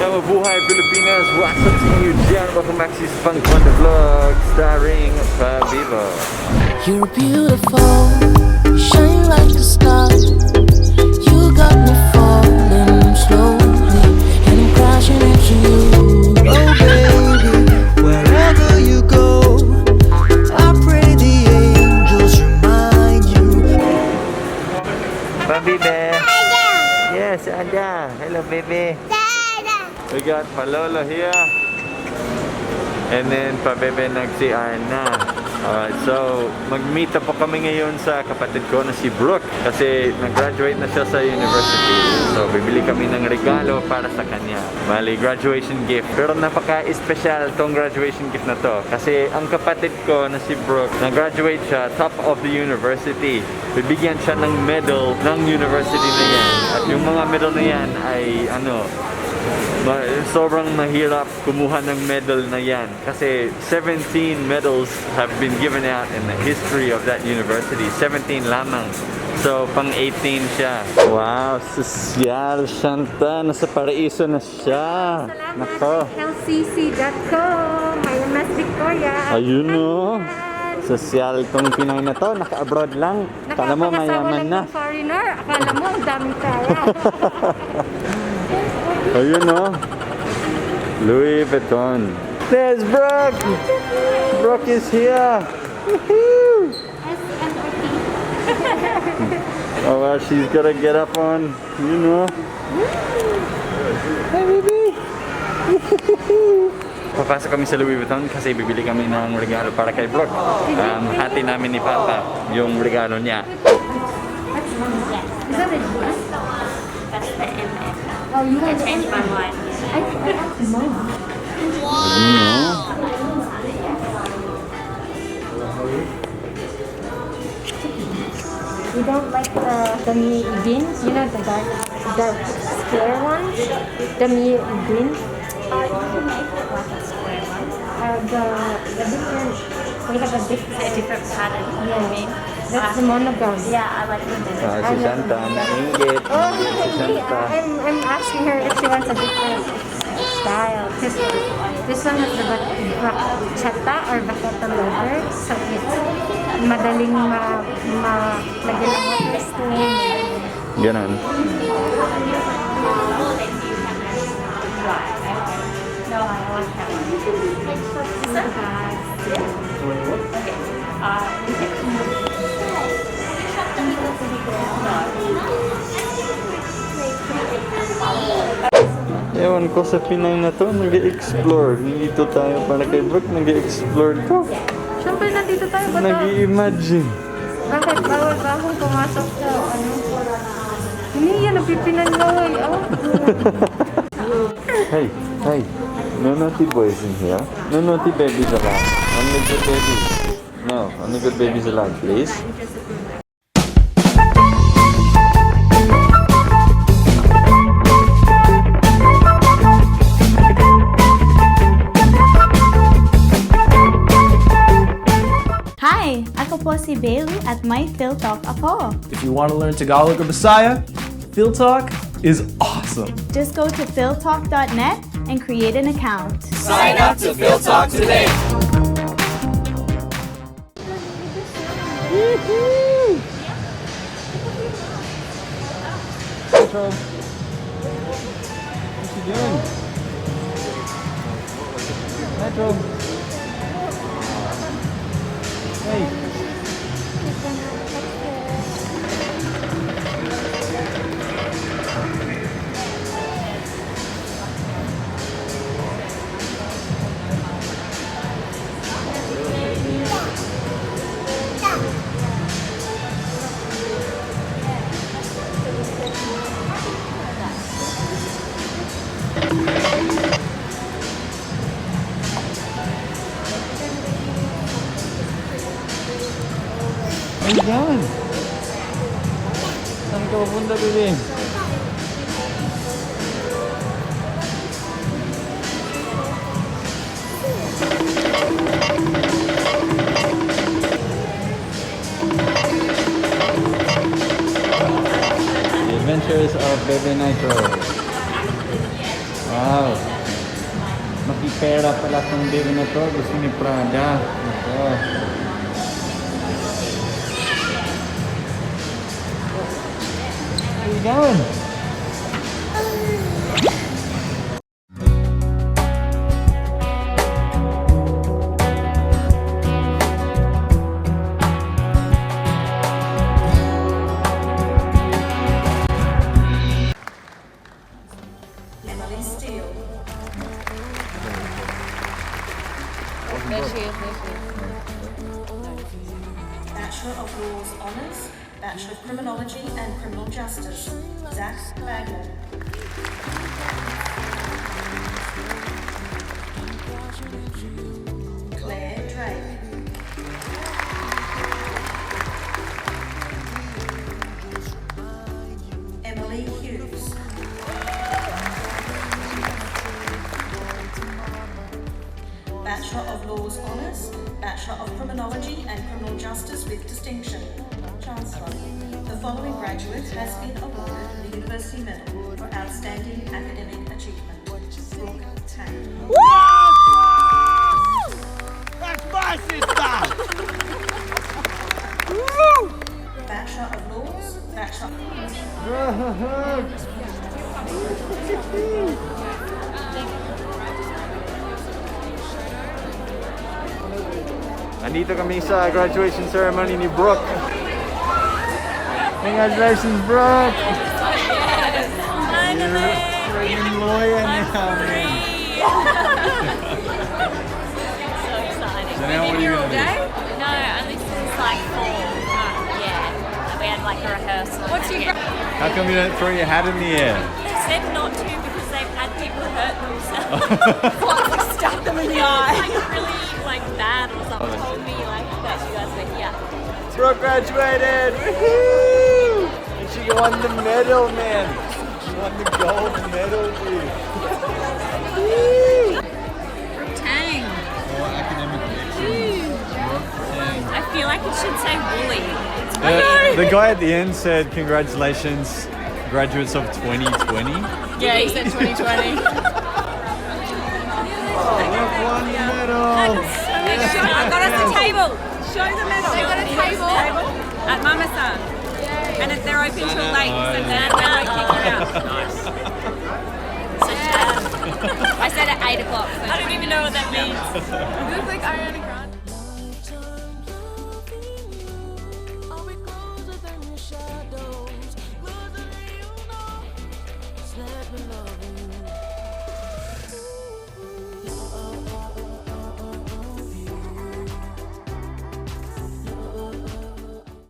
Buhay Pilipinas, what's up sa inyo dyan? Welcome back to Spunk on the Vlog, starring Fabivo. You're beautiful, you shine like a star. You got me falling slowly, and I'm crashing into you. Oh baby, wherever you go, I pray the angels remind you. Fabibe. Yes, Ada. Hello, baby. We got Malolo here. And then, Pabebe nag-CR na. Alright, so, mag-meet up po kami ngayon sa kapatid ko na si Brooke. Kasi, nag-graduate na siya sa university. So, bibili kami ng regalo para sa kanya. Bali, graduation gift. Pero napaka-espesyal tong graduation gift na to. Kasi, ang kapatid ko na si Brooke, nag-graduate siya top of the university. Bibigyan siya ng medal ng university na yan. At yung mga medal na yan ay, sobrang mahirap kumuha ng medal na yan kasi 17 medals have been given out in the history of that university. 17 lamang. So, pang 18 siya. Wow, sosyal, Shanta. Nasa paraiso na siya. Nako. lcc.com. May Mas Victoria. Ayun o. Sosyal itong Pinay na to. Naka-abroad lang. Akala mo mayaman na. Foreigner. Akala mo ang dami kaya. Ayun o. Louis Vuitton. There's Brooke! Brooke is here! Woohoo! Oh well, she's gotta get up on, you know. Hey baby! Papasok kami sa Louis Vuitton kasi bibili kami ng regalo para kay Brooke. Hati namin ni Papa yung regalo niya. Is that a dress? That's the MF. Oh, you I have changed my mind. I asked Mom. You know. You don't like the Mie beans? You know the dark square ones? The Mie beans? You can make it like a square one. The different, we have a different, A different pattern. yeah, I mean, that's the monogram. yeah, I like the Si Santa, nainggit. Oh, Si Santa. I'm asking her if she wants a different style. Because this one has the bachata or bachata leather. So it's madaling lagyan ng water stain. Ganon. No, I want that one. Ewan ko sa Pinay na to, nag-explore. Dito tayo para kay Brooke, nag-explore to. Siyempre, nandito tayo ba ito? Nag-i-imagine. Bakit? Bawal ba akong pumasok sa ano? Hindi yan, napipinanlaway. Oh. Hey, hey. No naughty boys in here. No naughty babies allowed. Only good babies. No, only good babies allowed, please. Hi! Ako po si Bailey at may Phil Talk ako. If you want to learn Tagalog or Bisaya, Phil Talk is awesome. Just go to philtalk.net and create an account. Sign up to Phil Talk today. Metro. What's he doing? Metro. Hey. Ayan. Saan ka pupunta, baby? The Adventures of Baby Nitro. Wow. Makipera pala tong baby na to. Gusto ni Prada. Ito. Where you going? Emily Steele. Bachelor of Laws Honours, Bachelor of Criminology and Criminal Justice, Zach Magna. Claire Drake. Emily Hughes. Bachelor of Laws Honours, Bachelor of Criminology and Criminal Justice with distinction, Chancellor. The following graduate has been awarded the University Medal for Outstanding Academic Achievement, Brooke. That's my sister! Bachelor of Laws, Bachelor Andito kami sa graduation ceremony ni Brooke. Congratulations, Brooke! You're lawyer now, man. So exciting. So now what are you gonna do? No, only since like 4. Yeah, we had like a rehearsal. What's your How come you don't throw your hat in the air? They said not to because they've had people hurt themselves. Like stuck them in the eye. Like really like bad or something. Told me like that you guys were here. Brooke graduated! Woohoo! And she won the medal, man. She won the gold medal, dude. Tang. Oh, academic excellence. Brooke Tang. I feel like it should say Woolley. The guy at the end said, "Congratulations, graduates of 2020." Yeah, he said 2020. Brooke won the medal. I got us a table. Show the medal. They got a table at Mama-san. And if they're open till late, so then they won't kick you out. Nice. I said at 8 o'clock. I don't even know what that means. It looks like Ariana